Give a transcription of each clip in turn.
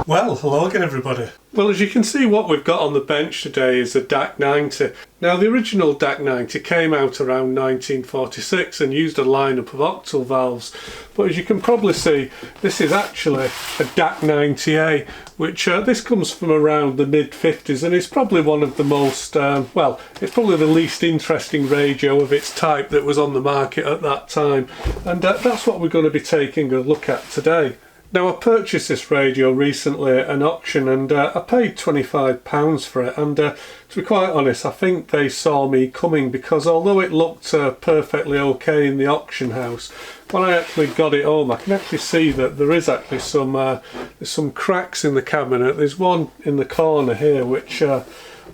Well, hello again everybody. Well, as you can see, what we've got on the bench today is a DAC90. Now, the original DAC90 came out around 1946 and used a lineup of octal valves, but as you can probably see, this is actually a DAC90A, which this comes from around the mid-50s, and it's probably one of the most, well, it's probably the least interesting radio of its type that was on the market at that time, and that's what we're going to be taking a look at today. Now, I purchased this radio recently at an auction, and I paid £25 for it, and to be quite honest, I think they saw me coming, because although it looked perfectly okay in the auction house, when I actually got it home, I can actually see that there is actually some cracks in the cabinet. There's one in the corner here which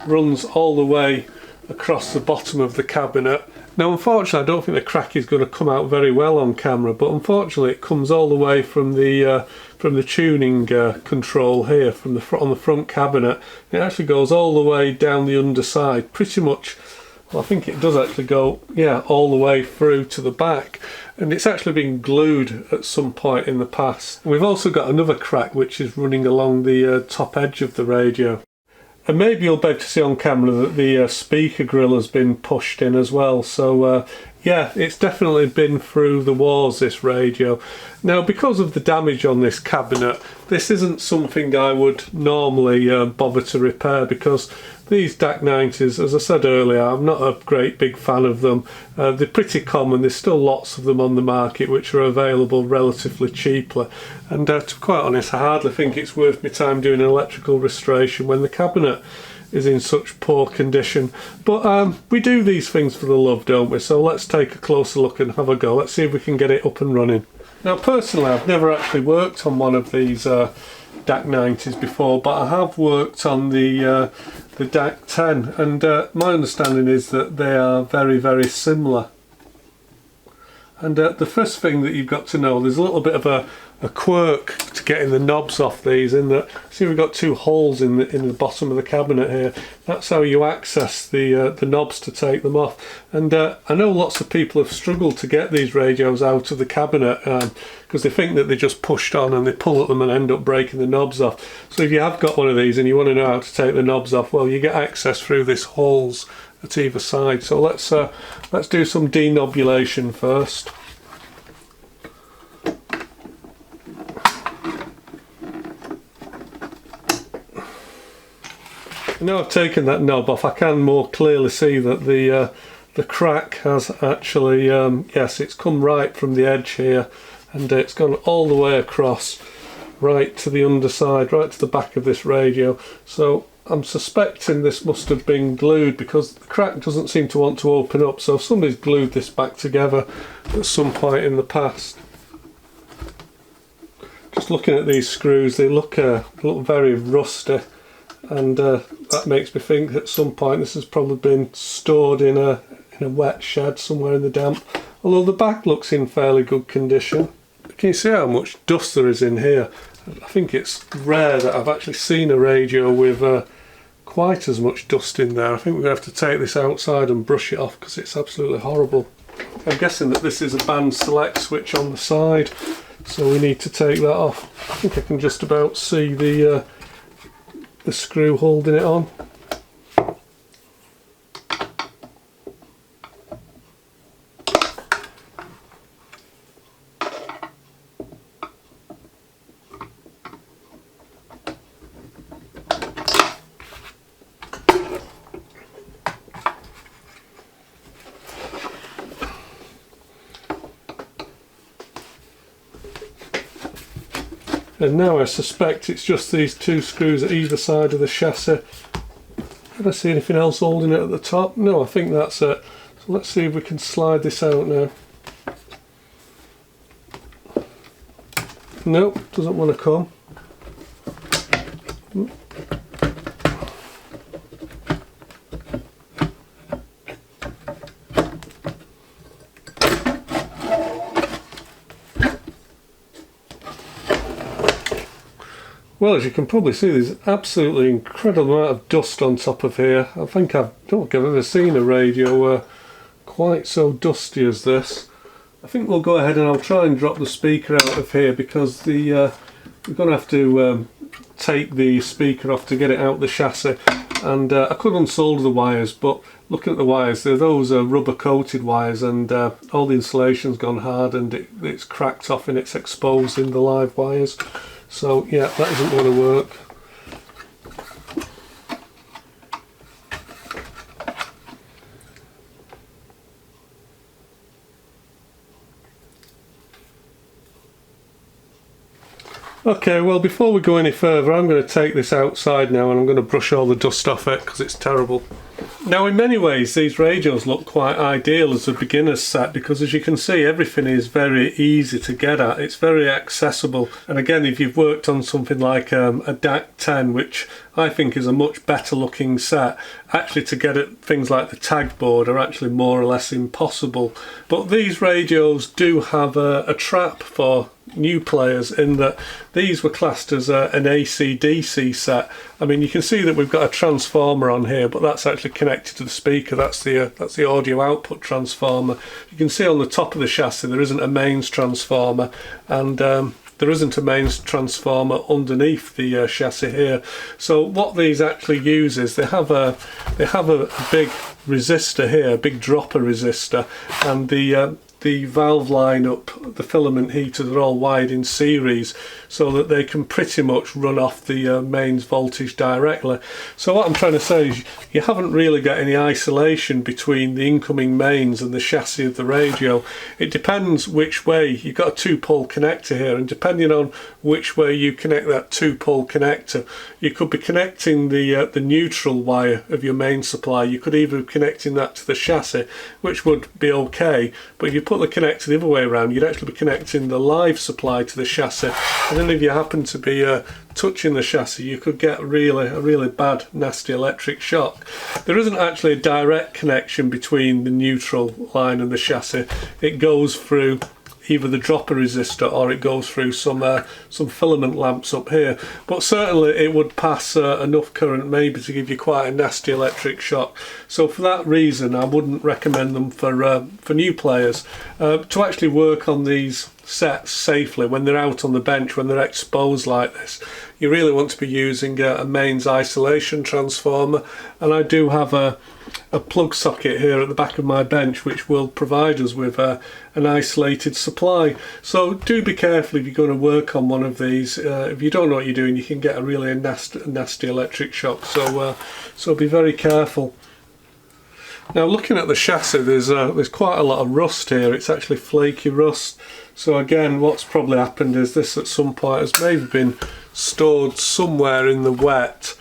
runs all the way across the bottom of the cabinet. Now, unfortunately, I don't think the crack is going to come out very well on camera, but unfortunately it comes all the way from the tuning control here, from the on the front cabinet. It actually goes all the way down the underside, pretty much. Well, I think it does actually go, yeah, all the way through to the back, and it's actually been glued at some point in the past. And we've also got another crack which is running along the top edge of the radio. And maybe you'll be able to see on camera that the speaker grill has been pushed in as well. So yeah, it's definitely been through the wars, this radio. Now, because of the damage on this cabinet, this isn't something I would normally bother to repair, because these DAC90s, as I said earlier, I'm not a great big fan of them. They're pretty common. There's still lots of them on the market which are available relatively cheaply, and to be quite honest, I hardly think it's worth my time doing an electrical restoration when the cabinet is in such poor condition. But we do these things for the love, don't we? So let's take a closer look and have a go. Let's see if we can get it up and running. Now, personally, I've never actually worked on one of these DAC90s before, but I have worked on the DAC10, and my understanding is that they are very, very similar. And the first thing that you've got to know, there's a little bit of a quirk to getting the knobs off these, in that, see, we've got two holes in the bottom of the cabinet here. That's how you access the knobs to take them off. And I know lots of people have struggled to get these radios out of the cabinet because they think that they're just pushed on and they pull at them and end up breaking the knobs off. So if you have got one of these and you want to know how to take the knobs off, well, you get access through these holes at either side. So let's do some denobulation first. Now I've taken that knob off, I can more clearly see that the crack has actually, yes, it's come right from the edge here, and it's gone all the way across, right to the underside, right to the back of this radio. So I'm suspecting this must have been glued, because the crack doesn't seem to want to open up, so somebody's glued this back together at some point in the past. Just looking at these screws, they look very rusty. And that makes me think that at some point this has probably been stored in a wet shed somewhere in the damp. Although the back looks in fairly good condition. Can you see how much dust there is in here? I think it's rare that I've actually seen a radio with quite as much dust in there. I think we're going to have to take this outside and brush it off, because it's absolutely horrible. I'm guessing that this is a band select switch on the side, so we need to take that off. I think I can just about see the screw holding it on. And now I suspect it's just these two screws at either side of the chassis. Did I see anything else holding it at the top? No, I think that's it. So let's see if we can slide this out now. Nope, doesn't want to come. Well, as you can probably see, there's absolutely incredible amount of dust on top of here. I don't think I've ever seen a radio quite so dusty as this. I think we'll go ahead and I'll try and drop the speaker out of here, because we're going to have to take the speaker off to get it out the chassis, and I could unsolder the wires, but looking at the wires, those are rubber coated wires, and all the insulation's gone hard and it's cracked off and it's exposed in the live wires. So yeah, that isn't going to work. Okay, well, before we go any further, I'm going to take this outside now and I'm going to brush all the dust off it because it's terrible. Now, in many ways, these radios look quite ideal as a beginner's set because, as you can see, everything is very easy to get at. It's very accessible. And again, if you've worked on something like a DAC10, which I think is a much better looking set, actually to get at things like the tag board are actually more or less impossible. But these radios do have a trap for new players in that these were classed as an AC/DC set. I mean, you can see that we've got a transformer on here, but that's actually connected to the speaker. That's the audio output transformer. You can see on the top of the chassis there isn't a mains transformer, and there isn't a mains transformer underneath the chassis here. So what these actually use is they have a big resistor here, a big dropper resistor, and the valve line up, the filament heaters are all wired in series so that they can pretty much run off the mains voltage directly. So what I'm trying to say is you haven't really got any isolation between the incoming mains and the chassis of the radio. It depends which way. You've got a 2-pole connector here, and depending on which way you connect that 2-pole connector, you could be connecting the neutral wire of your main supply. You could either be connecting that to the chassis, which would be okay, but if you put the connector the other way around, you'd actually be connecting the live supply to the chassis, and then if you happen to be touching the chassis, you could get a really bad, nasty electric shock. There isn't actually a direct connection between the neutral line and the chassis. It goes through either the dropper resistor or it goes through some filament lamps up here, but certainly it would pass enough current maybe to give you quite a nasty electric shock. So for that reason, I wouldn't recommend them for new players. To actually work on these sets safely when they're out on the bench, when they're exposed like this, you really want to be using a mains isolation transformer, and I do have a plug socket here at the back of my bench which will provide us with an isolated supply. So do be careful if you're going to work on one of these. If you don't know what you're doing, you can get a really nasty electric shock, so be very careful. Now, looking at the chassis, there's quite a lot of rust here. It's actually flaky rust. So again, what's probably happened is this at some point has maybe been stored somewhere in the wet.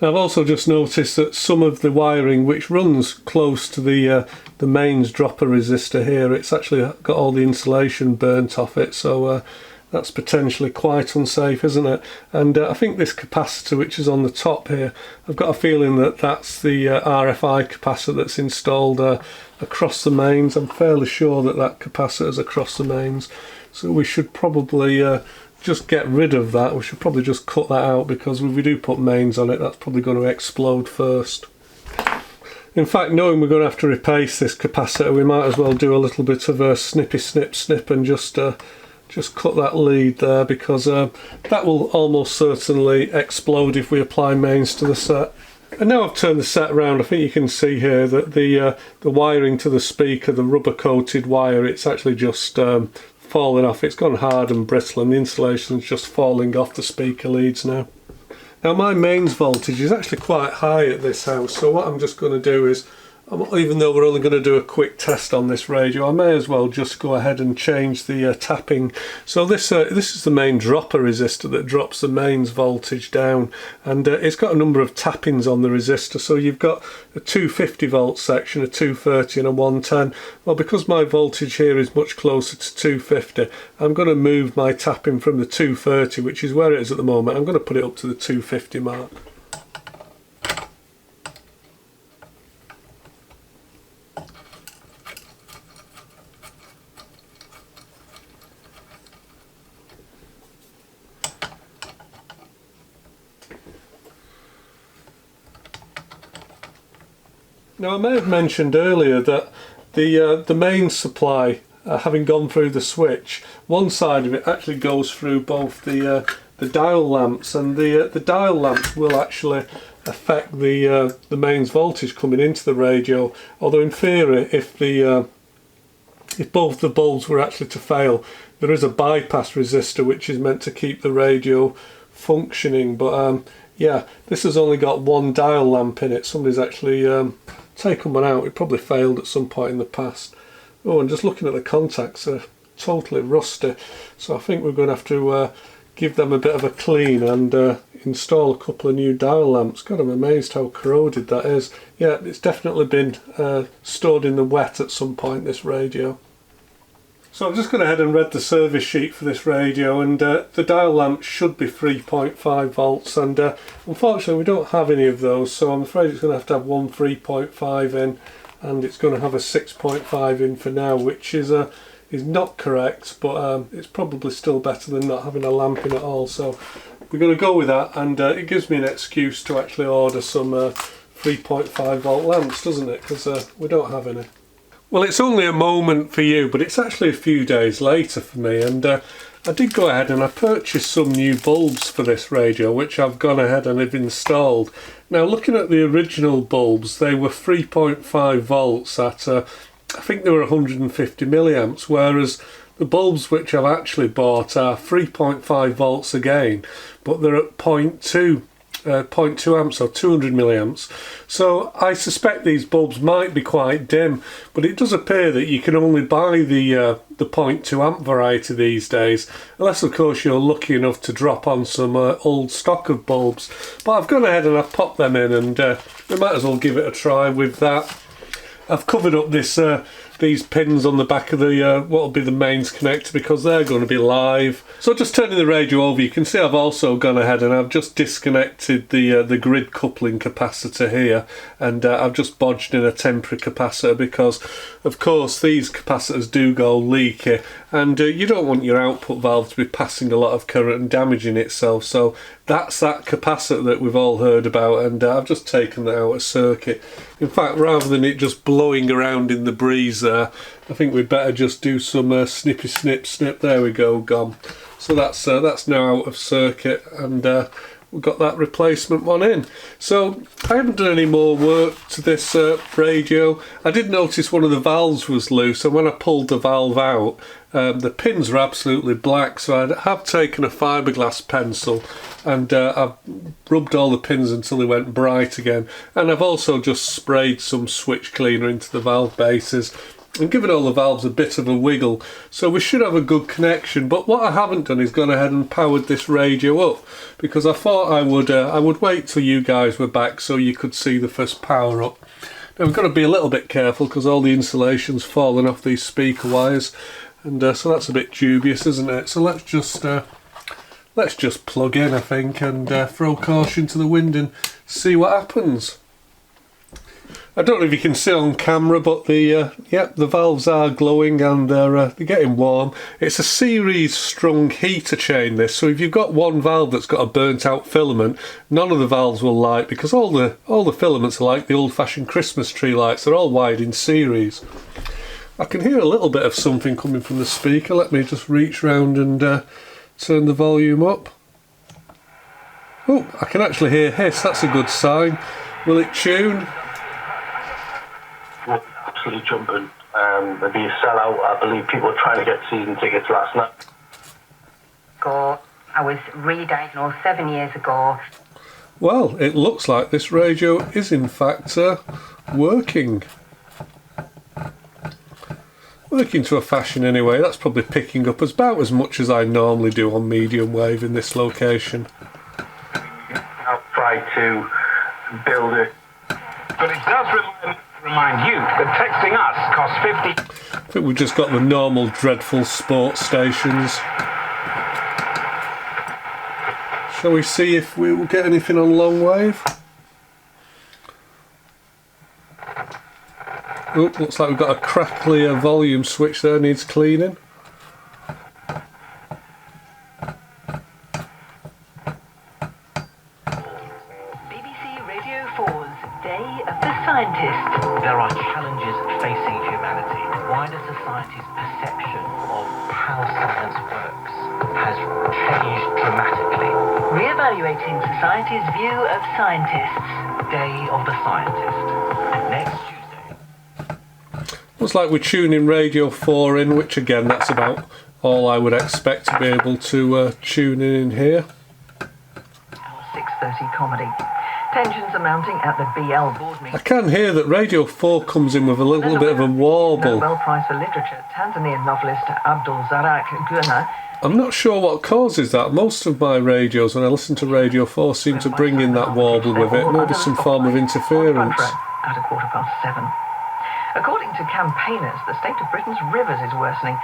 Now, I've also just noticed that some of the wiring which runs close to the mains dropper resistor here, it's actually got all the insulation burnt off it, so that's potentially quite unsafe, isn't it? And I think this capacitor which is on the top here, I've got a feeling that that's the RFI capacitor that's installed across the mains. I'm fairly sure that capacitor is across the mains, so we should probably just get rid of that. We should probably just cut that out, because if we do put mains on it, that's probably going to explode first. In fact, knowing we're going to have to replace this capacitor, we might as well do a little bit of a snippy snip and just cut that lead there, because that will almost certainly explode if we apply mains to the set. And now I've turned the set around, I think you can see here that the wiring to the speaker, the rubber coated wire, it's actually just falling off. It's gone hard and brittle, and the insulation's just falling off the speaker leads now. Now, my mains voltage is actually quite high at this house, so what I'm just going to do is, even though we're only going to do a quick test on this radio, I may as well just go ahead and change the tapping. So this is the main dropper resistor that drops the mains voltage down, and it's got a number of tappings on the resistor. So you've got a 250 volt section, a 230 and a 110. Well, because my voltage here is much closer to 250, I'm going to move my tapping from the 230, which is where it is at the moment. I'm going to put it up to the 250 mark. Now, I may have mentioned earlier that the main supply, having gone through the switch, one side of it actually goes through both the dial lamps, and the dial lamps will actually affect the mains voltage coming into the radio. Although in theory, if both the bulbs were actually to fail, there is a bypass resistor which is meant to keep the radio functioning. But yeah, this has only got one dial lamp in it. Somebody's actually taken one out. It probably failed at some point in the past. Oh, and just looking at the contacts, they're totally rusty. So I think we're going to have to give them a bit of a clean and install a couple of new dial lamps. God, I'm amazed how corroded that is. Yeah, it's definitely been stored in the wet at some point, this radio. So I've just gone ahead and read the service sheet for this radio, and the dial lamp should be 3.5 volts, and unfortunately we don't have any of those, so I'm afraid it's going to have one 3.5 in, and it's going to have a 6.5 in for now, which is not correct, but it's probably still better than not having a lamp in at all. So we're going to go with that, and it gives me an excuse to actually order some 3.5 volt lamps, doesn't it? Because we don't have any. Well, it's only a moment for you, but it's actually a few days later for me, and I did go ahead and I purchased some new bulbs for this radio, which I've gone ahead and have installed. Now, looking at the original bulbs, they were 3.5 volts at I think they were 150 milliamps, whereas the bulbs which I've actually bought are 3.5 volts again, but they're at 0.2 amps or 200 milliamps. So I suspect these bulbs might be quite dim, but it does appear that you can only buy the 0.2 amp variety these days, unless of course you're lucky enough to drop on some old stock of bulbs. But I've gone ahead and I've popped them in, and we might as well give it a try with that. I've covered up these pins on the back of the what will be the mains connector, because they're going to be live. So just turning the radio over, you can see I've also gone ahead and I've just disconnected the grid coupling capacitor here, and I've just bodged in a temporary capacitor, because of course these capacitors do go leaky, and you don't want your output valve to be passing a lot of current and damaging itself. So that's that capacitor that we've all heard about, and I've just taken that out of circuit. In fact, rather than it just blowing around in the breeze there, I think we'd better just do some snippy snip snip. There we go, gone. So that's now out of circuit, and we've got that replacement one in. So I haven't done any more work to this radio. I did notice one of the valves was loose, and when I pulled the valve out, the pins are absolutely black. So I have taken a fiberglass pencil and I've rubbed all the pins until they went bright again, and I've also just sprayed some switch cleaner into the valve bases and given all the valves a bit of a wiggle, so we should have a good connection. But what I haven't done is gone ahead and powered this radio up, because I thought I would wait till you guys were back so you could see the first power up. Now we've got to be a little bit careful because all the insulation's fallen off these speaker wires, and so that's a bit dubious, isn't it? So let's just plug in, I think, and throw caution to the wind and see what happens. I don't know if you can see on camera, but the valves are glowing and they're getting warm. It's a series strung heater chain, this, so if you've got one valve that's got a burnt out filament, none of the valves will light, because all the filaments are like the old-fashioned Christmas tree lights. They're all wired in series. I can hear a little bit of something coming from the speaker. Let me just reach round and turn the volume up. Oh, I can actually hear hiss. That's a good sign. Will it tune? Absolutely jumping. There'd be a sellout. I believe people were trying to get season tickets last night. I was re-diagnosed 7 years ago. Well, it looks like this radio is in fact working. Working to a fashion anyway. That's probably picking up about as much as I normally do on medium wave in this location. I'll try to build it. But it does remind you that texting us costs 50. I think we've just got the normal dreadful sports stations. Shall we see if we will get anything on long wave? Oh, looks like we've got a crackly volume switch there, needs cleaning. BBC Radio 4's Day of the Scientist. There are challenges facing humanity. Wider society's perception of how science works has changed dramatically. Re-evaluating society's view of scientists. Day of the Scientist. Next Tuesday. Looks like we're tuning Radio 4 in, which again, that's about all I would expect to be able to tune in here. Our 6:30 comedy. Tensions are mounting at the BL board meeting. I can hear that Radio 4 comes in with a little bit of a warble. Nobel Prize for Literature, Tanzanian novelist Abdul Zarak Gurna. I'm not sure what causes that. Most of my radios, when I listen to Radio 4, seem to bring in that warble with it. Maybe some form of interference. At 7:15. According to campaigners, the state of Britain's rivers is worsening.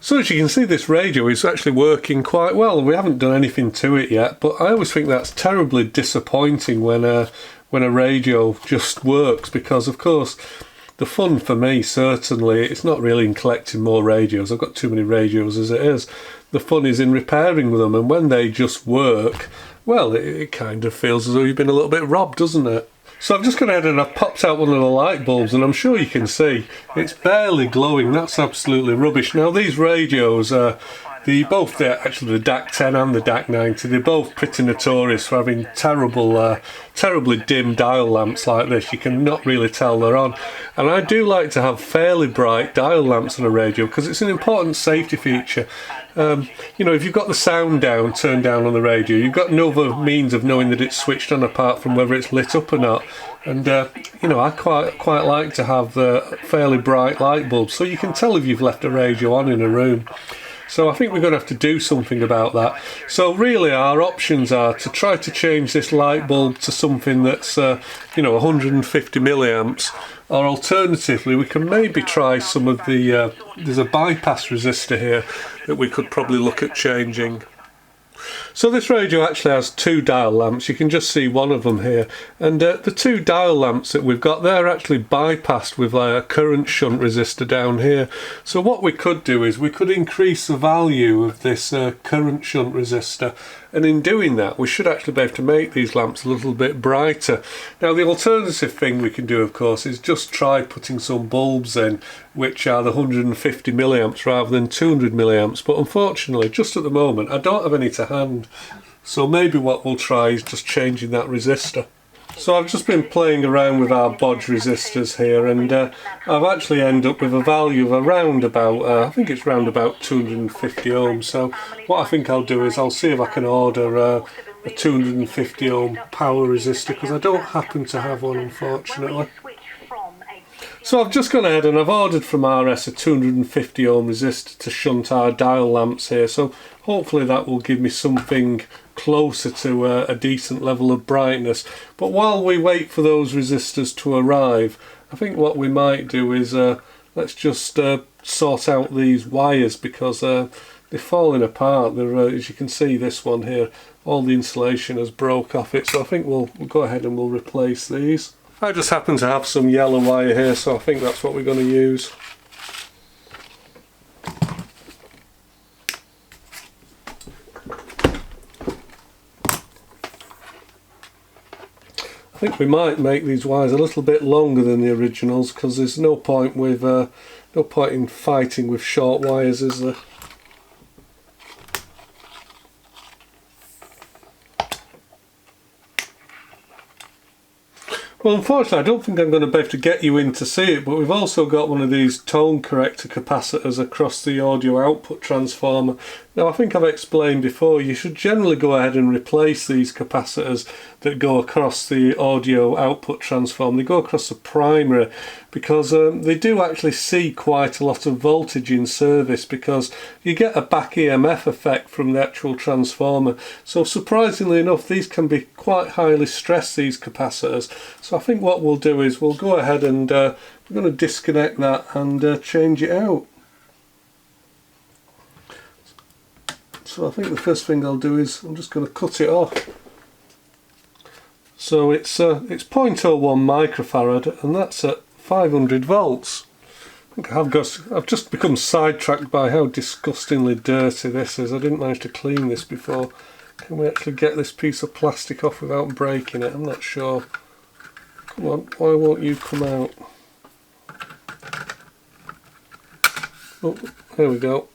So as you can see, this radio is actually working quite well. We haven't done anything to it yet, but I always think that's terribly disappointing when a radio just works, because of course the fun for me, certainly, it's not really in collecting more radios. I've got too many radios as it is. The fun is in repairing them, and when they just work, well, it kind of feels as though you've been a little bit robbed, doesn't it? So I've just gone ahead and I've popped out one of the light bulbs, and I'm sure you can see it's barely glowing. That's absolutely rubbish. Now these radios, actually the DAC10 and the DAC90, they're both pretty notorious for having terribly dim dial lamps like this. You can not really tell they're on. And I do like to have fairly bright dial lamps on a radio because it's an important safety feature. You know, if you've got the sound turned down on the radio, you've got no other means of knowing that it's switched on apart from whether it's lit up or not. And you know, I quite like to have fairly bright light bulbs, so you can tell if you've left a radio on in a room. So I think we're going to have to do something about that. So really our options are to try to change this light bulb to something that's 150 milliamps, or alternatively we can maybe try some of the there's a bypass resistor here that we could probably look at changing. So this radio actually has two dial lamps. You can just see one of them here, and the two dial lamps that we've got, they're actually bypassed with a current shunt resistor down here. So what we could do is we could increase the value of this current shunt resistor, and in doing that we should actually be able to make these lamps a little bit brighter. Now the alternative thing we can do, of course, is just try putting some bulbs in which are the 150 milliamps rather than 200 milliamps, but unfortunately just at the moment I don't have any to hand. So maybe what we'll try is just changing that resistor. So I've just been playing around with our bodge resistors here, and I've actually ended up with a value of around about, I think it's around about 250 ohms. So what I think I'll do is I'll see if I can order a 250 ohm power resistor, because I don't happen to have one, unfortunately. So I've just gone ahead and I've ordered from RS a 250 ohm resistor to shunt our dial lamps here, so hopefully that will give me something closer to a decent level of brightness. But while we wait for those resistors to arrive, I think what we might do is let's just sort out these wires, because they're falling apart. As you can see, this one here, all the insulation has broke off it, so I think we'll go ahead and we'll replace these. I just happen to have some yellow wire here, so I think that's what we're going to use. I think we might make these wires a little bit longer than the originals, because there's no point in fighting with short wires, is there? Well, unfortunately I don't think I'm going to be able to get you in to see it, but we've also got one of these tone corrector capacitors across the audio output transformer. Now I think I've explained before, you should generally go ahead and replace these capacitors that go across the audio output transformer. They go across the primary, because they do actually see quite a lot of voltage in service, because you get a back EMF effect from the actual transformer. So surprisingly enough, these can be quite highly stressed, these capacitors. So I think what we'll do is we'll go ahead and we're going to disconnect that and change it out. So I think the first thing I'll do is I'm just going to cut it off. So it's 0.01 microfarad, and that's at 500 volts. I think I've just become sidetracked by how disgustingly dirty this is. I didn't manage to clean this before. Can we actually get this piece of plastic off without breaking it? I'm not sure. Come on, why won't you come out? Oh, there we go.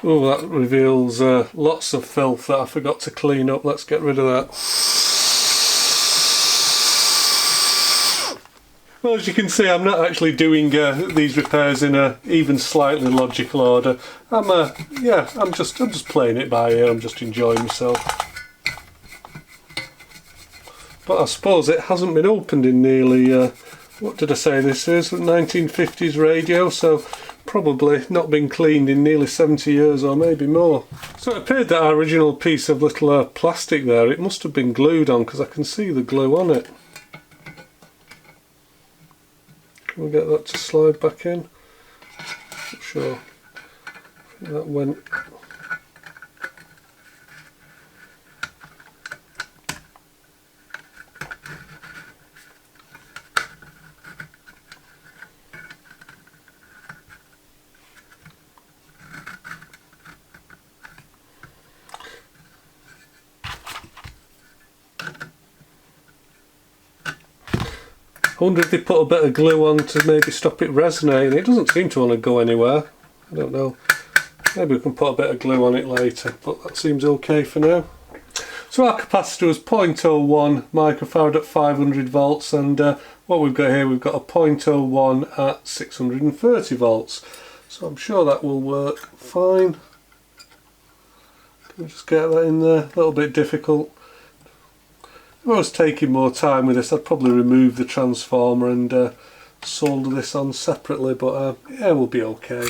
Oh, that reveals lots of filth that I forgot to clean up. Let's get rid of that. Well, as you can see, I'm not actually doing these repairs in a even slightly logical order. I'm just playing it by ear. I'm just enjoying myself. But I suppose it hasn't been opened in nearly, what did I say this is? A 1950s radio, so probably not been cleaned in nearly 70 years or maybe more. So it appeared that our original piece of little plastic there, it must have been glued on because I can see the glue on it. Can we get that to slide back in? Not sure. I think that went. 'I wonder if they put a bit of glue on to maybe stop it resonating. It doesn't seem to want to go anywhere. I don't know. Maybe we can put a bit of glue on it later, but that seems okay for now. So our capacitor was 0.01 microfarad at 500 volts, and what we've got here, we've got a 0.01 at 630 volts. So I'm sure that will work fine. Can we just get that in there? A little bit difficult. If I was taking more time with this, I'd probably remove the transformer and solder this on separately, but yeah, we'll be okay.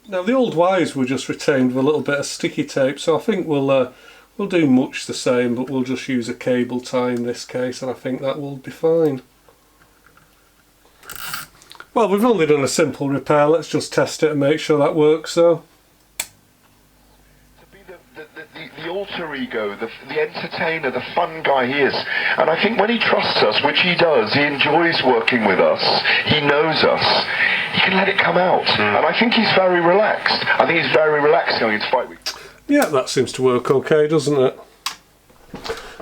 Now the old wires were just retained with a little bit of sticky tape, so I think we'll do much the same, but we'll just use a cable tie in this case, and I think that will be fine. Well, we've only done a simple repair, let's just test it and make sure that works. So, to be the alter ego, the entertainer, the fun guy he is, and I think when he trusts us, which he does, he enjoys working with us, he knows us, he can let it come out, and I think he's very relaxed. I think he's very relaxed going into fight week. Yeah, that seems to work okay, doesn't it?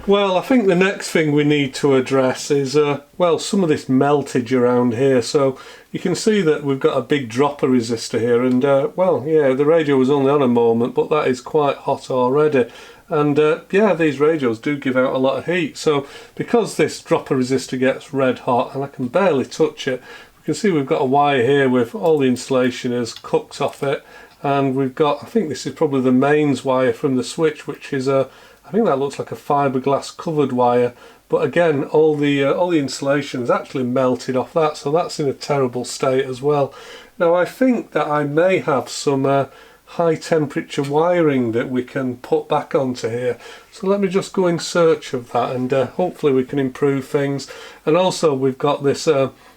Well, I think the next thing we need to address is, well, some of this meltage around here. So you can see that we've got a big dropper resistor here, and well, yeah, the radio was only on a moment, but that is quite hot already. And yeah, these radios do give out a lot of heat. So because this dropper resistor gets red hot, and I can barely touch it, we can see we've got a wire here with all the insulation is cooked off it, and we've got, I think this is probably the mains wire from the switch, which is a I think that looks like a fiberglass covered wire, but again, all the insulation is actually melted off that, so that's in a terrible state as well. Now I think that I may have some high temperature wiring that we can put back onto here. So let me just go in search of that, and hopefully we can improve things. And also we've got this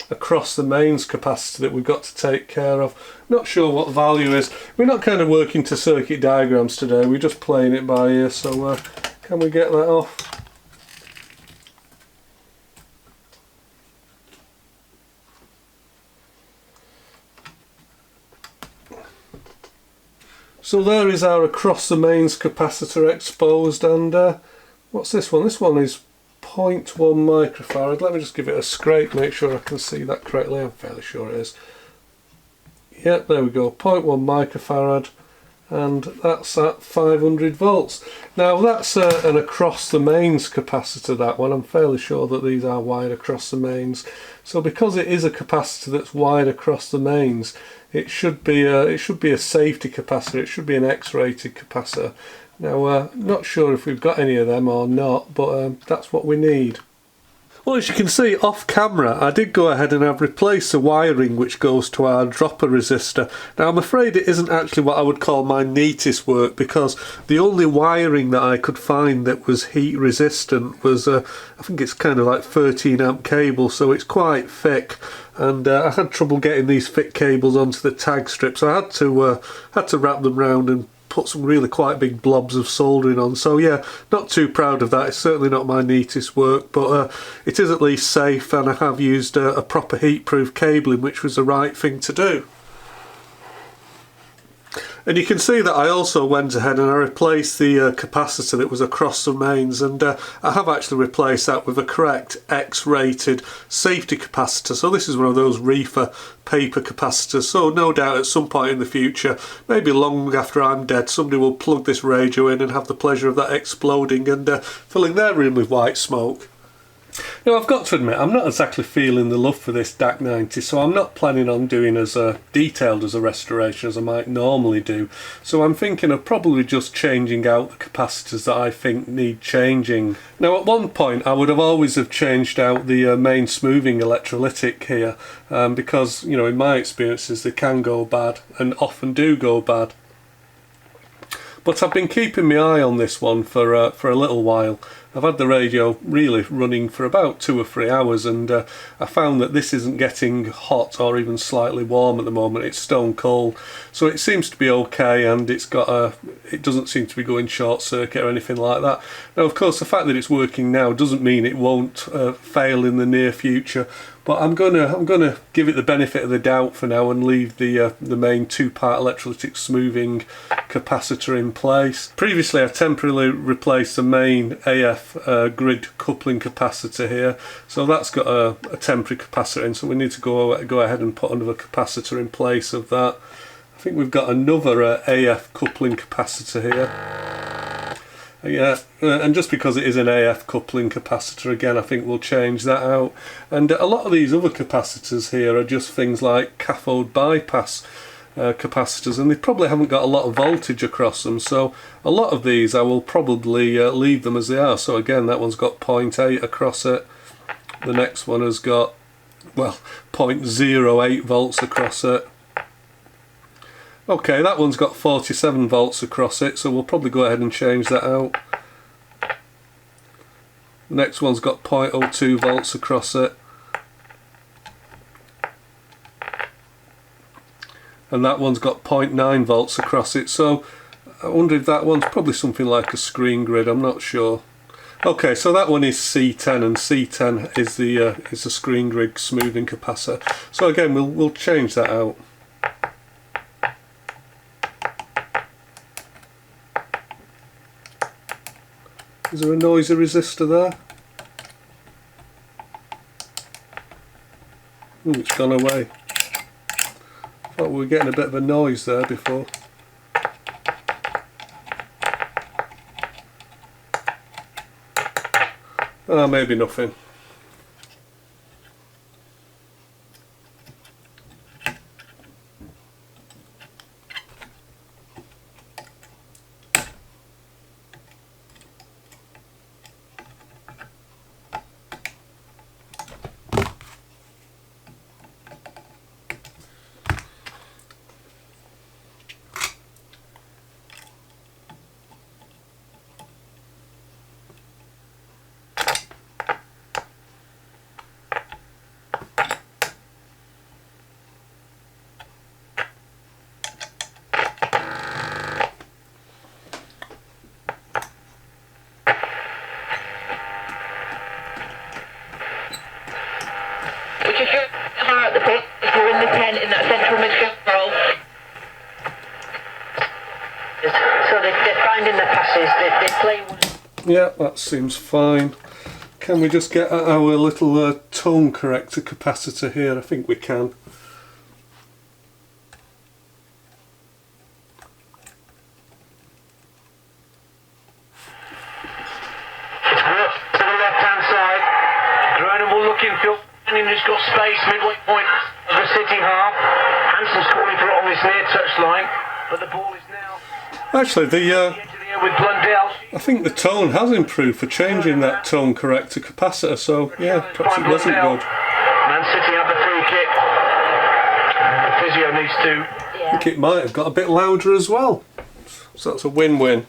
across the mains capacitor that we've got to take care of. Not sure what value is. We're not kind of working to circuit diagrams today, we're just playing it by ear, so can we get that off? So there is our across the mains capacitor exposed, and what's this one? This one is 0.1 microfarad. Let me just give it a scrape, make sure I can see that correctly. I'm fairly sure it is. Yep, there we go, 0.1 microfarad, and that's at 500 volts. Now that's an across the mains capacitor, that one. I'm fairly sure that these are wired across the mains. So because it is a capacitor that's wired across the mains, it should be a safety capacitor. It should be an X-rated capacitor. Now not sure if we've got any of them or not, but that's what we need. Well, as you can see off camera, I did go ahead and I've replaced the wiring which goes to our dropper resistor. Now I'm afraid it isn't actually what I would call my neatest work, because the only wiring that I could find that was heat resistant was, I think it's kind of like 13 amp cable, so it's quite thick. And I had trouble getting these thick cables onto the tag strip, so I had to wrap them round and put some really quite big blobs of soldering on. So yeah, not too proud of that. It's certainly not my neatest work, but it is at least safe, and I have used a proper heat-proof cabling, which was the right thing to do. And you can see that I also went ahead and I replaced the capacitor that was across the mains, and I have actually replaced that with a correct X-rated safety capacitor. So this is one of those reefer paper capacitors, so no doubt at some point in the future, maybe long after I'm dead, somebody will plug this radio in and have the pleasure of that exploding and filling their room with white smoke. Now, I've got to admit, I'm not exactly feeling the love for this DAC90, so I'm not planning on doing as detailed as a restoration as I might normally do. So I'm thinking of probably just changing out the capacitors that I think need changing. Now, at one point, I would have always have changed out the main smoothing electrolytic here, because, you know, in my experiences, they can go bad, and often do go bad. But I've been keeping my eye on this one for a little while. I've had the radio really running for about 2 or 3 hours, and I found that this isn't getting hot or even slightly warm at the moment. It's stone cold, so it seems to be okay, and it doesn't seem to be going short circuit or anything like that. Now, of course, the fact that it's working now doesn't mean it won't fail in the near future. But I'm gonna give it the benefit of the doubt for now and leave the main 2-part electrolytic smoothing capacitor in place. Previously, I temporarily replaced the main AF grid coupling capacitor here, so that's got a temporary capacitor in. So we need to go ahead and put another capacitor in place of that. I think we've got another AF coupling capacitor here. Yeah, and just because it is an AF coupling capacitor, again, I think we'll change that out. And a lot of these other capacitors here are just things like cathode bypass capacitors, and they probably haven't got a lot of voltage across them, so a lot of these I will probably leave them as they are. So again, that one's got 0.8 across it. The next one has got, well, 0.08 volts across it. Okay, that one's got 47 volts across it, so we'll probably go ahead and change that out. The next one's got 0.02 volts across it. And that one's got 0.9 volts across it, so I wonder if that one's probably something like a screen grid, I'm not sure. Okay, so that one is C10, and C10 is the screen grid smoothing capacitor. So again, we'll change that out. Is there a noisy resistor there? Ooh, it's gone away. I thought we were getting a bit of a noise there before. Ah, maybe nothing. Yeah, that seems fine. Can we just get our little tone corrector capacitor here? I think we can. It's got space, midway point of the city half. Hanson's calling for it on this near touch line, but the ball is now actually with Blundell. I think the tone has improved for changing that tone corrector capacitor, so yeah, perhaps it wasn't good. Man City have the free kick. The physio needs to. I think it might have got a bit louder as well, so that's a win-win.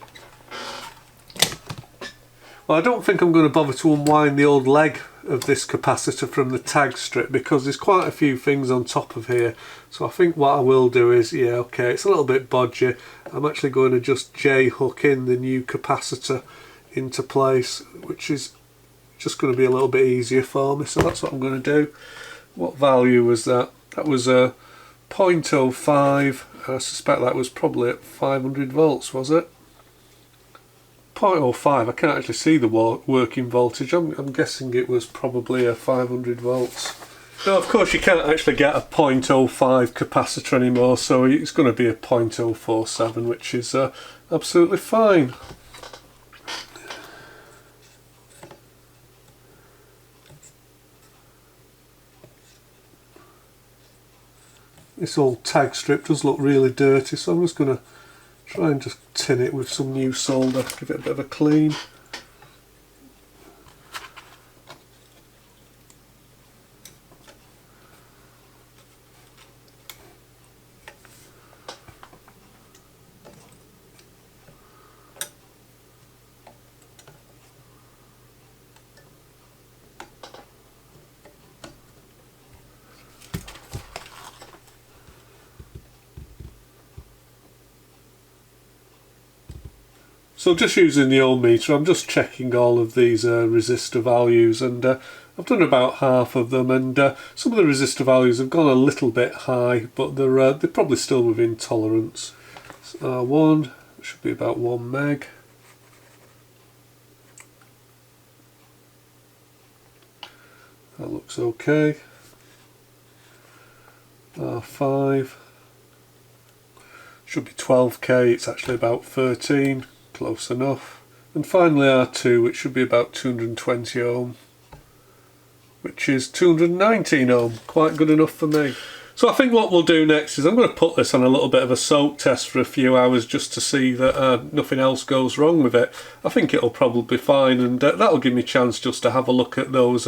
Well, I don't think I'm going to bother to unwind the old leg of this capacitor from the tag strip because there's quite a few things on top of here, so I think what I will do is, yeah, okay, it's a little bit bodgy. I'm actually going to just J-hook in the new capacitor into place, which is just going to be a little bit easier for me, so that's what I'm going to do. What value was that? That was a 0.05 I suspect that was probably at 500 volts, was it? 0.05, I can't actually see the working voltage. I'm guessing it was probably a 500 volts. Now of course you can't actually get a 0.05 capacitor anymore, so it's going to be a 0.047, which is absolutely fine. This old tag strip does look really dirty, so I'm just going to try and just tin it with some new solder, give it a bit of a clean. So just using the old meter, I'm just checking all of these resistor values, and I've done about half of them, and some of the resistor values have gone a little bit high, but they're probably still within tolerance. So R1 should be about 1 meg. That looks okay. R5 should be 12k, it's actually about 13. Close enough. And finally R2, which should be about 220 ohm, which is 219 ohm, quite good enough for me. So I think what we'll do next is I'm going to put this on a little bit of a soak test for a few hours just to see that nothing else goes wrong with it. I think it'll probably be fine, and that'll give me a chance just to have a look at those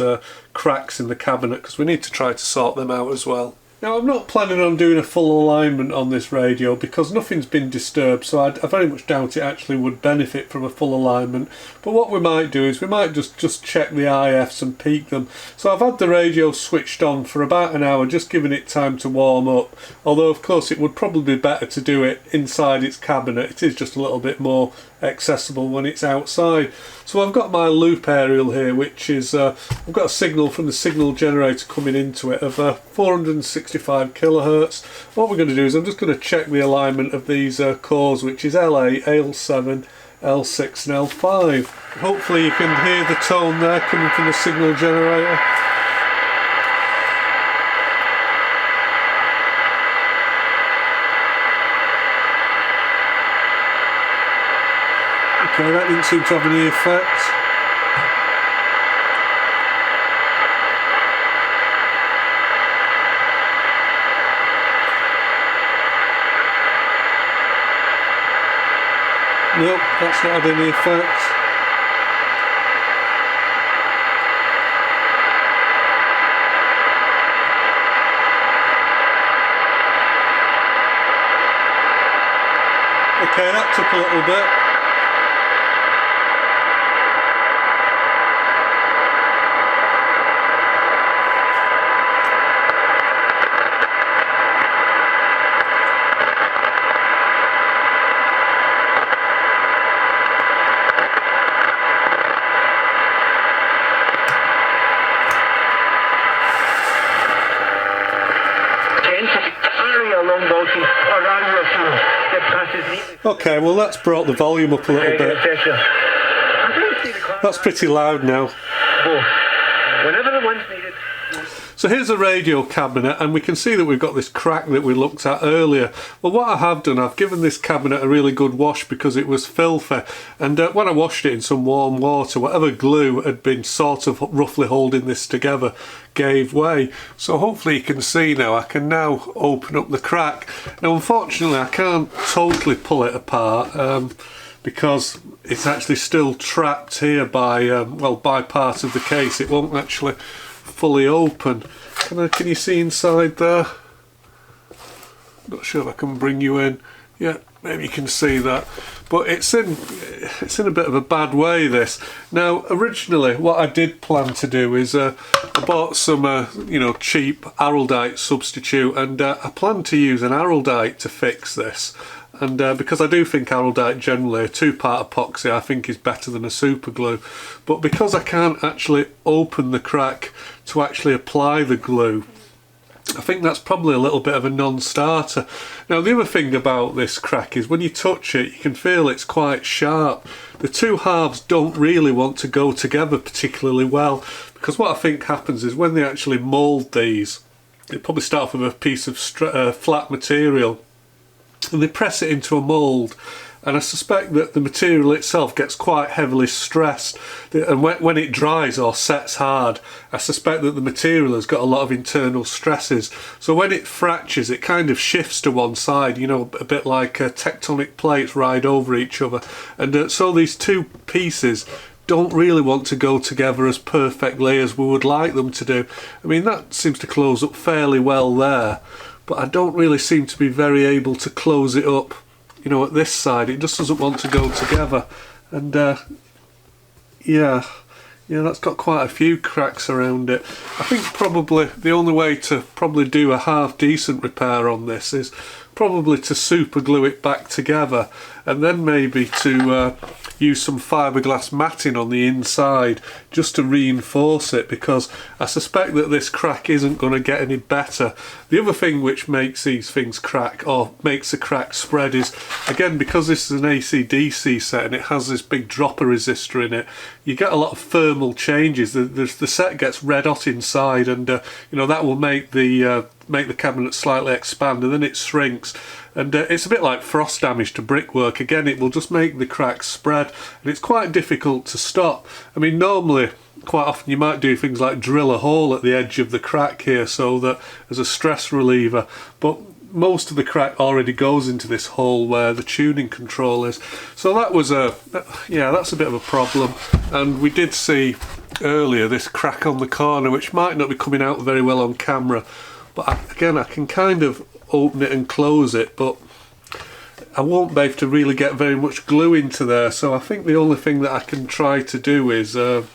cracks in the cabinet, because we need to try to sort them out as well. Now I'm not planning on doing a full alignment on this radio because nothing's been disturbed, so I very much doubt it actually would benefit from a full alignment. But what we might do is we might just check the IFs and peak them. So I've had the radio switched on for about an hour, just giving it time to warm up, although of course it would probably be better to do it inside its cabinet. It is just a little bit more accessible when it's outside. So I've got my loop aerial here, which is I've got a signal from the signal generator coming into it of 465 kilohertz. What we're going to do is I'm just going to check the alignment of these cores, which is LA, AL7, L6 and L5. Hopefully you can hear the tone there coming from the signal generator. Okay, that didn't seem to have any effect. Nope, that's not had any effect. Okay, that took a little bit. Okay, well that's brought the volume up a little bit. That's pretty loud now. Whenever the one's needed. So here's a radio cabinet, and we can see that we've got this crack that we looked at earlier. Well, what I have done, I've given this cabinet a really good wash because it was filthy, and when I washed it in some warm water, whatever glue had been sort of roughly holding this together gave way. So hopefully you can see now, I can now open up the crack. Now unfortunately I can't totally pull it apart because it's actually still trapped here by well, by part of the case. It won't actually fully open. Can you see inside there? Not sure if I can bring you in. Yeah, maybe you can see that. But it's in a bit of a bad way, this. Now originally what I did plan to do is I bought some you know, cheap araldite substitute, and I plan to use an araldite to fix this. And because I do think araldite generally, a two-part epoxy, I think is better than a super glue. But because I can't actually open the crack to actually apply the glue, I think that's probably a little bit of a non-starter. Now the other thing about this crack is when you touch it, you can feel it's quite sharp. The two halves don't really want to go together particularly well, because what I think happens is when they actually mould these, they probably start off with a piece of flat material and they press it into a mould, and I suspect that the material itself gets quite heavily stressed, and when it dries or sets hard, I suspect that the material has got a lot of internal stresses, so when it fractures it kind of shifts to one side, you know, a bit like tectonic plates ride over each other, and so these two pieces don't really want to go together as perfectly as we would like them to do. I mean, that seems to close up fairly well there, but I don't really seem to be very able to close it up, you know, at this side. It just doesn't want to go together, and yeah, that's got quite a few cracks around it. I think probably the only way to probably do a half decent repair on this is probably to super glue it back together, and then maybe to use some fiberglass matting on the inside just to reinforce it, because I suspect that this crack isn't going to get any better. The other thing which makes these things crack, or makes the crack spread, is again because this is an AC/DC set and it has this big dropper resistor in it, you get a lot of thermal changes. The set gets red hot inside, and you know, that will make the cabinet slightly expand, and then it shrinks, and it's a bit like frost damage to brickwork. Again, it will just make the cracks spread, and it's quite difficult to stop. I mean, normally quite often you might do things like drill a hole at the edge of the crack here so that as a stress reliever, but most of the crack already goes into this hole where the tuning control is, so that was that's a bit of a problem. And we did see earlier this crack on the corner, which might not be coming out very well on camera, but again, I can kind of open it and close it, but I won't be able to really get very much glue into there. So I think the only thing that I can try to do is to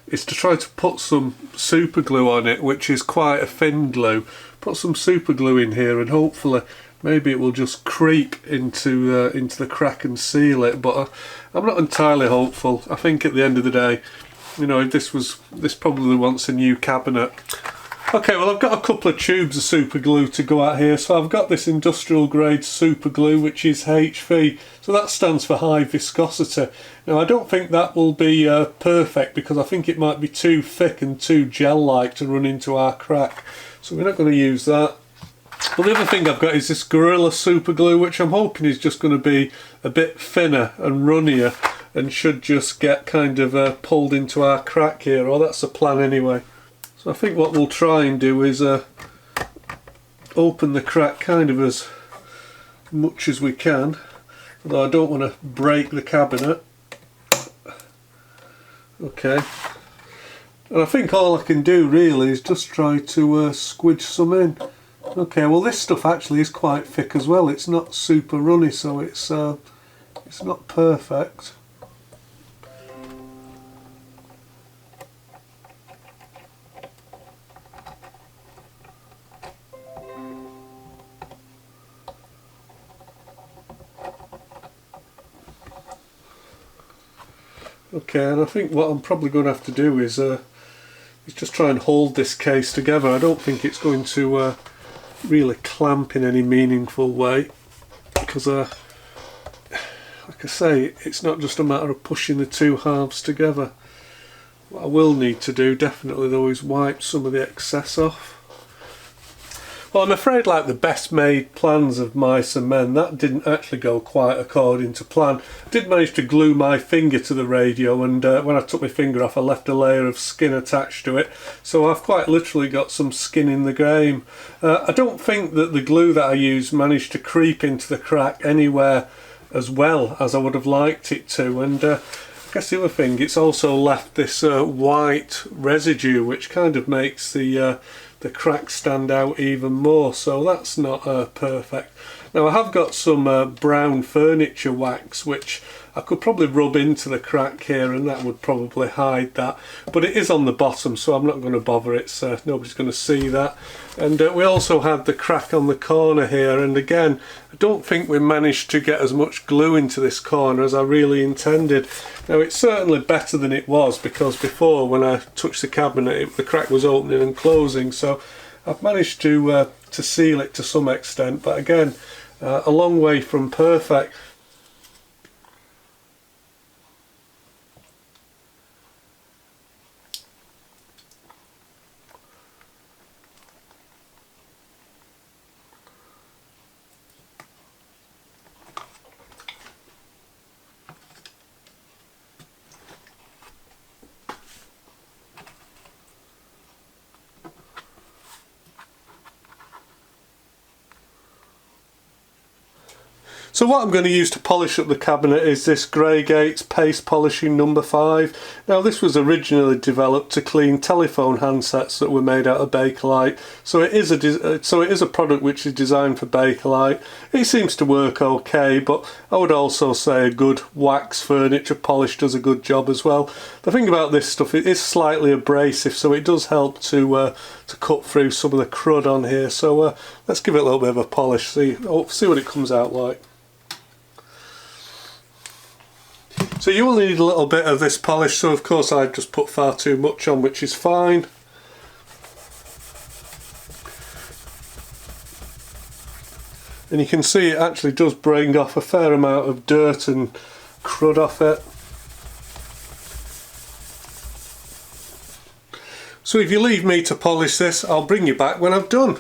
try to put some super glue on it, which is quite a thin glue. Put some super glue in here, and hopefully maybe it will just creep into the crack and seal it. But I'm not entirely hopeful. I think at the end of the day, you know, this probably wants a new cabinet. Okay, well, I've got a couple of tubes of super glue to go out here. So I've got this industrial grade super glue, which is HV, so that stands for high viscosity. Now I don't think that will be perfect, because I think it might be too thick and too gel-like to run into our crack, so we're not going to use that. Well, the other thing I've got is this Gorilla super glue, which I'm hoping is just going to be a bit thinner and runnier, and should just get kind of pulled into our crack here, or that's the plan anyway. So I think what we'll try and do is open the crack kind of as much as we can, although I don't want to break the cabinet. Okay, and I think all I can do really is just try to squidge some in. Okay, well, this stuff actually is quite thick as well. It's not super runny, so it's not perfect. Okay, and I think what I'm probably going to have to do is just try and hold this case together. I don't think it's going to really clamp in any meaningful way, because like I say, it's not just a matter of pushing the two halves together. What I will need to do definitely though is wipe some of the excess off. Well, I'm afraid, like the best made plans of mice and men, that didn't actually go quite according to plan. I did manage to glue my finger to the radio, and when I took my finger off I left a layer of skin attached to it, so I've quite literally got some skin in the game. I don't think that the glue that I used managed to creep into the crack anywhere as well as I would have liked it to, and I guess the other thing, it's also left this white residue which kind of makes the crack stand out even more, so that's not perfect. Now I have got some brown furniture wax which I could probably rub into the crack here, and that would probably hide that, but it is on the bottom, so I'm not going to bother. It's nobody's going to see that. And we also had the crack on the corner here, and again I don't think we managed to get as much glue into this corner as I really intended. Now it's certainly better than it was, because before when I touched the cabinet the crack was opening and closing, so I've managed to seal it to some extent, but again, a long way from perfect. So what I'm going to use to polish up the cabinet is this Grey Gates Paste Polishing number 5. Now this was originally developed to clean telephone handsets that were made out of Bakelite. So it is a product which is designed for Bakelite. It seems to work okay, but I would also say a good wax furniture polish does a good job as well. The thing about this stuff, it is slightly abrasive, so it does help to cut through some of the crud on here. So let's give it a little bit of a polish, see what it comes out like. So you will need a little bit of this polish, so of course I've just put far too much on, which is fine. And you can see it actually does bring off a fair amount of dirt and crud off it. So if you leave me to polish this, I'll bring you back when I've done.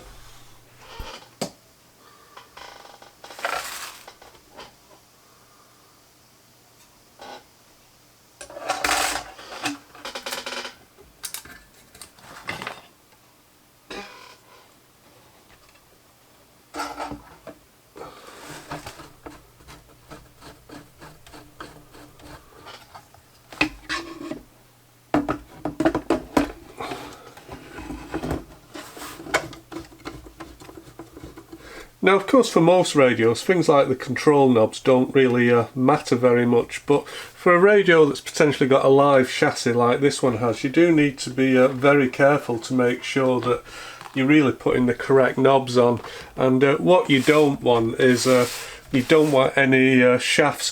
Now of course for most radios things like the control knobs don't really matter very much, but for a radio that's potentially got a live chassis like this one has, you do need to be very careful to make sure that you're really putting the correct knobs on. And what you don't want is you don't want any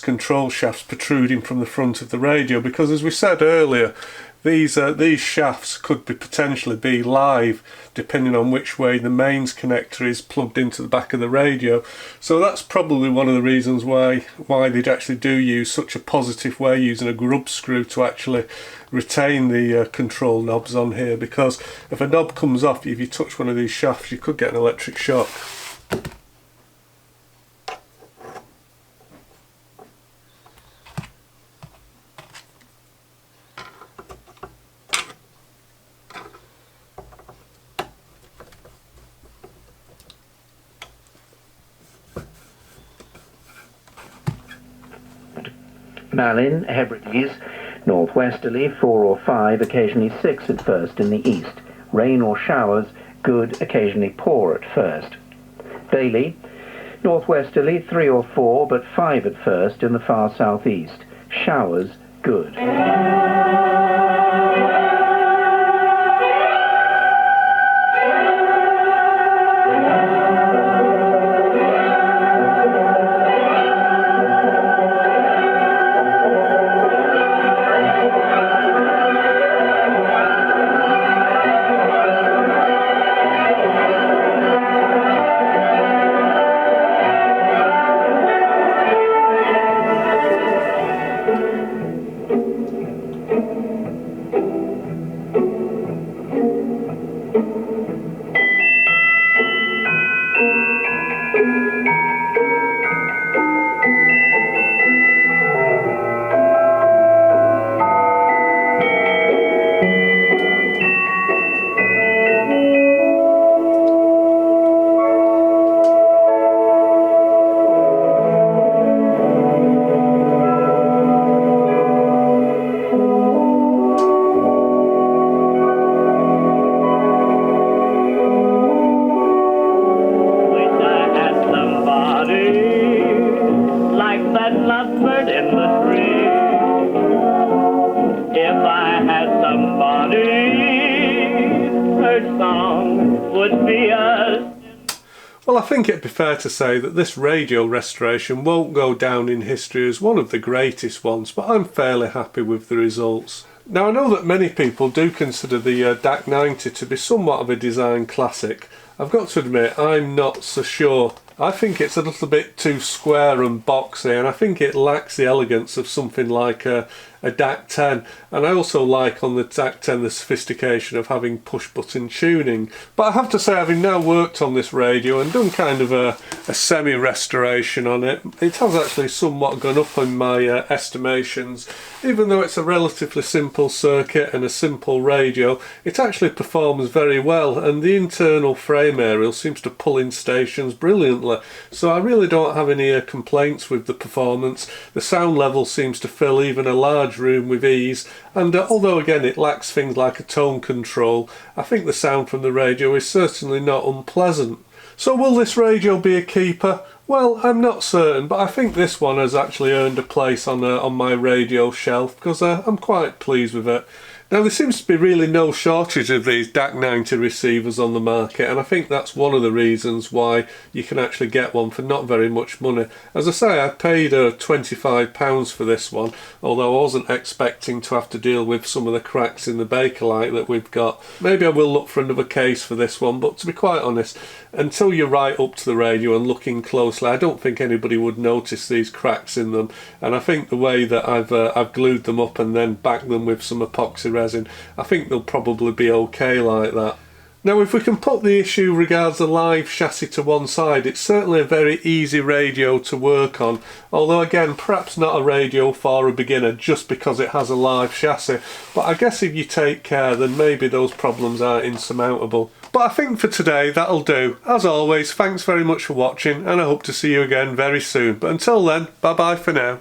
control shafts protruding from the front of the radio, because as we said earlier, these shafts could potentially be live depending on which way the mains connector is plugged into the back of the radio. So that's probably one of the reasons why they'd actually do use such a positive way using a grub screw to actually retain the control knobs on here, because if a knob comes off, if you touch one of these shafts, you could get an electric shock. Malin, Hebrides, northwesterly 4 or 5, occasionally 6 at first in the east. Rain or showers, good, occasionally poor at first. Bailey, northwesterly 3 or 4, but 5 at first in the far southeast. Showers, good. Well, I think it'd be fair to say that this radio restoration won't go down in history as one of the greatest ones, but I'm fairly happy with the results. Now I know that many people do consider the DAC90 to be somewhat of a design classic. I've got to admit I'm not so sure. I think it's a little bit too square and boxy, and I think it lacks the elegance of something like a DAC10, and I also like on the DAC10 the sophistication of having push button tuning. But I have to say, having now worked on this radio and done kind of a semi restoration on it, it has actually somewhat gone up in my estimations. Even though it's a relatively simple circuit and a simple radio, it actually performs very well, and the internal frame aerial seems to pull in stations brilliantly, so I really don't have any complaints with the performance. The sound level seems to fill even a large room with ease, and although again it lacks things like a tone control, I think the sound from the radio is certainly not unpleasant. So will this radio be a keeper? Well, I'm not certain, but I think this one has actually earned a place on my radio shelf, because I'm quite pleased with it. Now there seems to be really no shortage of these DAC90 receivers on the market, and I think that's one of the reasons why you can actually get one for not very much money. As I say, I paid £25 for this one, although I wasn't expecting to have to deal with some of the cracks in the Bakelite that we've got. Maybe I will look for another case for this one, but to be quite honest, until you're right up to the radio and looking closely, I don't think anybody would notice these cracks in them, and I think the way that I've glued them up and then backed them with some epoxy resin, I think they'll probably be okay like that. Now if we can put the issue regards the live chassis to one side, it's certainly a very easy radio to work on, although again perhaps not a radio for a beginner just because it has a live chassis, but I guess if you take care then maybe those problems are insurmountable. But I think for today that'll do. As always, thanks very much for watching, and I hope to see you again very soon. But until then, bye bye for now.